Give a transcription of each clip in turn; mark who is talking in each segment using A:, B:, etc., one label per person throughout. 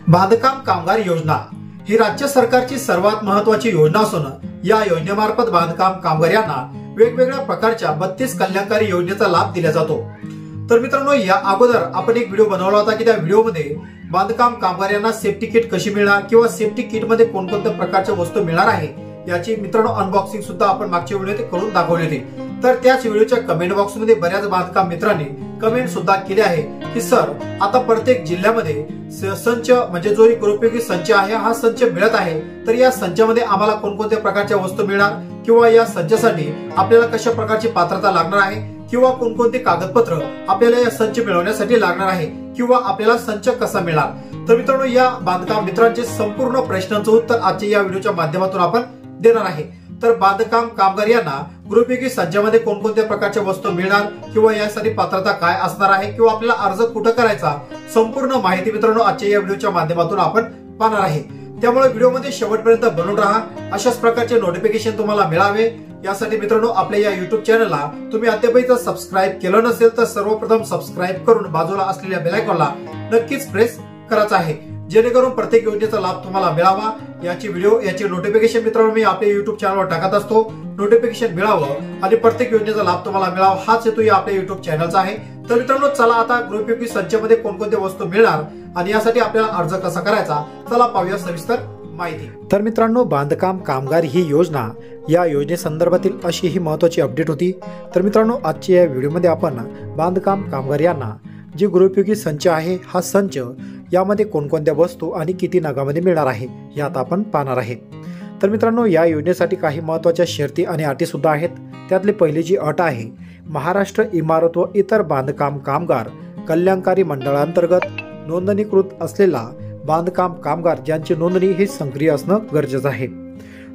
A: बांधकाम कामगार योजना ही राज्य सरकारची सर्वात महत्त्वाची योजना असून या योजनेमार्फत बांधकाम कामगार यांना वेगवेगळ्या प्रकारच्या 32 कल्याणकारी योजनेचा लाभ दिला जातो। तर मित्रांनो, या अगोदर आपण एक व्हिडिओ बनवला होता की त्या व्हिडिओमध्ये बांधकाम कामगार यांना सेफ्टी किट कशी मिळणार किंवा सेफ्टी किट मध्ये कोणकोणत्या प्रकारच्या वस्तू मिळणार आहे याची मित्रांनो अनबॉक्सिंग सुद्धा आपण मागच्या व्हिडिओमध्ये करून दाखवली होती। तर त्याच व्हिडिओच्या कमेंट बॉक्स मध्ये बऱ्याच बांधकाम मित्रांनी कमेंट सुद्धा केले आहे की सर, आता प्रत्येक जिल्ह्यामध्ये संच म्हणजे जो गृहोपयोगी संच आहे हा संच मिळत आहे, तर या संचामध्ये आम्हाला कोणकोणत्या प्रकारच्या वस्तू मिळणार किंवा या संचासाठी आपल्याला कशा प्रकारची पात्रता लागणार आहे किंवा कोणकोणते कागदपत्र आपल्याला या संच मिळवण्यासाठी लागणार आहे किंवा आपल्याला संच कसा मिळणार। तर मित्रांनो, या बांधकाम मित्रांचे संपूर्ण प्रश्नांचं उत्तर आजच्या या व्हिडिओच्या माध्यमातून आपण देणार आहे। तर बांधकाम कामगार यांना गृहोपयोगी संचामध्ये कोणकोणत्या प्रकारच्या वस्तू मिळणार किंवा यासाठी पात्रता काय असणार आहे किंवा आपल्याला अर्ज कुठे करायचा, संपूर्ण माहिती मित्रांनो आजच्या या व्हिडिओच्या माध्यमातून आपण पाहणार आहे। त्यामुळे व्हिडिओमध्ये शेवटपर्यंत बनून राहा। अशाच प्रकारचे नोटिफिकेशन तुम्हाला मिळावे यासाठी मित्रांनो आपल्या या युट्यूब चॅनलला तुम्ही अद्याप सबस्क्राईब केलं नसेल तर सर्वप्रथम सबस्क्राईब करून बाजूला असलेल्या बेल आयकॉनला नक्कीच प्रेस करायचं आहे, जेणेकरून प्रत्येक योजनेचा लाभ तुम्हाला मिळावा। याची नोटिफिकेशन मित्रांनो मी आपल्या युट्यूब चॅनलवर टाकत असतो। नोटिफिकेशन मिळावं आणि प्रत्येक योजनेचा लाभ तुम्हाला मिळावा हाच हेतू या आपल्या युट्यूब चॅनलचा आहे। तर मित्रांनो, चला आता गृहोपयोगी संचामध्ये कोणकोणत्या वस्तू मिळणार आणि यासाठी आपल्याला अर्ज कसा करायचा, चला पाहूया सविस्तर माहिती। तर मित्रांनो, बांधकाम कामगार ही योजना या योजनेसंदर्भातील अशी ही महत्त्वाची अपडेट होती। तर मित्रांनो, आजच्या या व्हिडिओमध्ये आपण बांधकाम कामगार यांना जी गृहोपयोगी संच आहे हा संच यामध्ये कोणकोणत्या वस्तू आणि किती नगामध्ये मिळणार आहे यात आपण पाहणार आहे। तर मित्रांनो, या योजनेसाठी काही महत्त्वाच्या शर्ती आणि अटी सुद्धा आहेत। त्यातली पहिली जी अट आहे, महाराष्ट्र इमारत व इतर बांधकाम कामगार कल्याणकारी मंडळांतर्गत नोंदणीकृत असलेला बांधकाम कामगार ज्यांची नोंदणी ही सक्रिय असणं गरजेचं आहे।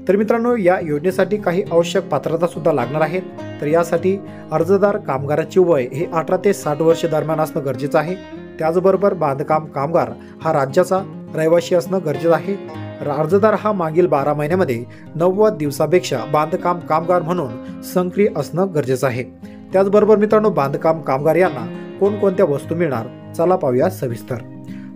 A: तर मित्रांनो, या योजनेसाठी काही आवश्यक पात्रता सुद्धा लागणार आहेत। तर यासाठी अर्जदार कामगाराची वय हे 18 ते 60 वर्ष दरम्यान असणं गरजेचं आहे। त्याचबरोबर बांधकाम कामगार हा राज्याचा रहिवासी असणं गरजेचं आहे। अर्जदार हा मागील 12 महिन्यामध्ये 90 दिवसापेक्षा बांधकाम कामगार म्हणून सक्रिय असणं गरजेचं आहे। त्याचबरोबर मित्रांनो, बांधकाम कामगार यांना कोणकोणत्या वस्तू मिळणार चला पाहूया सविस्तर।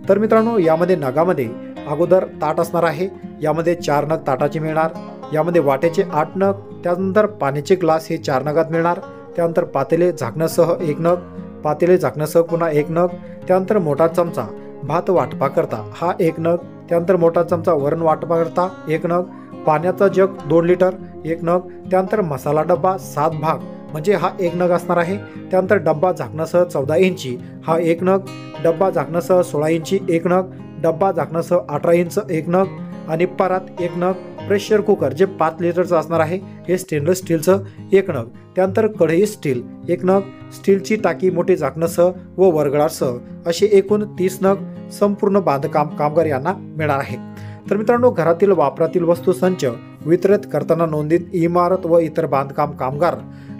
A: तर मित्रांनो, यामध्ये नगामध्ये अगोदर ताट असणार आहे। यामध्ये 4 नग ताटाचे मिळणार, यामध्ये वाट्याचे 8 नग, त्यानंतर पाण्याचे ग्लास हे 4 नगात मिळणार, त्यानंतर पातेले झाकण्यासह 1 नग, पातेले झाकण्यासह पुन्हा 1 नग, त्यानंतर मोठा चमचा भात वाटपा करता हा 1 नग, त्यानंतर मोठा चमचा वरण वाटपा करता 1 नग, पाण्याचा जग 2 लिटर 1 नग, त्यानंतर मसाला डब्बा 7 भाग म्हणजे हा 1 नग असणार आहे, त्यानंतर डब्बा झाकण्यासह 14 इंची हा 1 नग, डब्बा झाकण्यासह 16 इंची 1 नग, डब्बा झाकण्यासह 18 इंच 1 नग आणि परात 1 नग, प्रेशर कुकर जे 5 लिटरचं असणार आहे हे स्टेनलेस स्टीलचं 1 नग, त्यानंतर कढई स्टील 1 नग, स्टीलची टाकी मोठी झाकण्यासह व वरगळासह असे एकूण 30 नग संपूर्ण बांधकाम कामगार यांना मिळणार आहे। तर मित्रांनो, घरातील वापरातील वस्तू संच वितरित करताना नोंदीत इमारत व इतर बांधकाम कामगार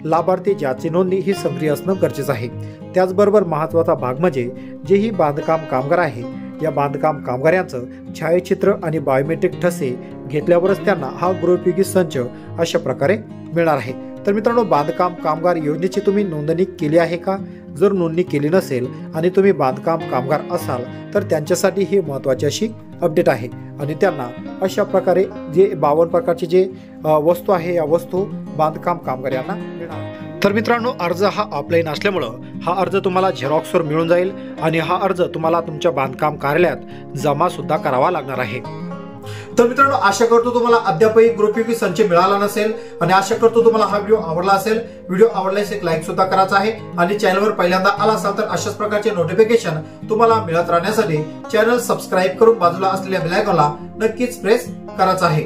A: लाभार्थी ज्याची नोंदणी ही सक्रिय असणं गरजेचं आहे। त्याचबरोबर महत्त्वाचा भाग म्हणजे जेही बांधकाम कामगार आहे या बांधकाम कामगारांचं छायाचित्र आणि बायोमेट्रिक ठसे घेतल्यावरच त्यांना हा गृहोपयोगी संच अशा प्रकारे मिळणार आहे। तर मित्रांनो, बांधकाम कामगार योजनेची तुम्ही नोंदणी केली आहे का? जर नोंदणी केली नसेल आणि तुम्ही बांधकाम कामगार असाल तर त्यांच्यासाठी ही महत्त्वाची अशी अपडेट आहे आणि त्यांना अशा प्रकारे जे 52 प्रकारचे जे वस्तू आहे या वस्तू बांधकाम कामगार यांना मिळणार। तर मित्रांनो, अर्ज हा ऑफलाईन असल्यामुळं हा अर्ज तुम्हाला झेरॉक्सवर मिळून जाईल आणि हा अर्ज तुम्हाला तुमच्या बांधकाम कार्यालयात जमा सुद्धा करावा लागणार आहे। तर मित्रांनो, आशा करतो तुम्हाला अद्यापही गृहोपयोगी संच मिळाला नसेल आणि आशा करतो तुम्हाला हा व्हिडिओ आवडला असेल। व्हिडिओ आवडल्यास एक लाईक सुद्धा करायचा आहे आणि चॅनलवर पहिल्यांदा आला असाल तर अशाच प्रकारचे नोटिफिकेशन तुम्हाला मिळत राहण्यासाठी चॅनल सबस्क्राईब करून बाजूला असलेल्या बेल आयकॉनला नक्कीच प्रेस करायचं आहे।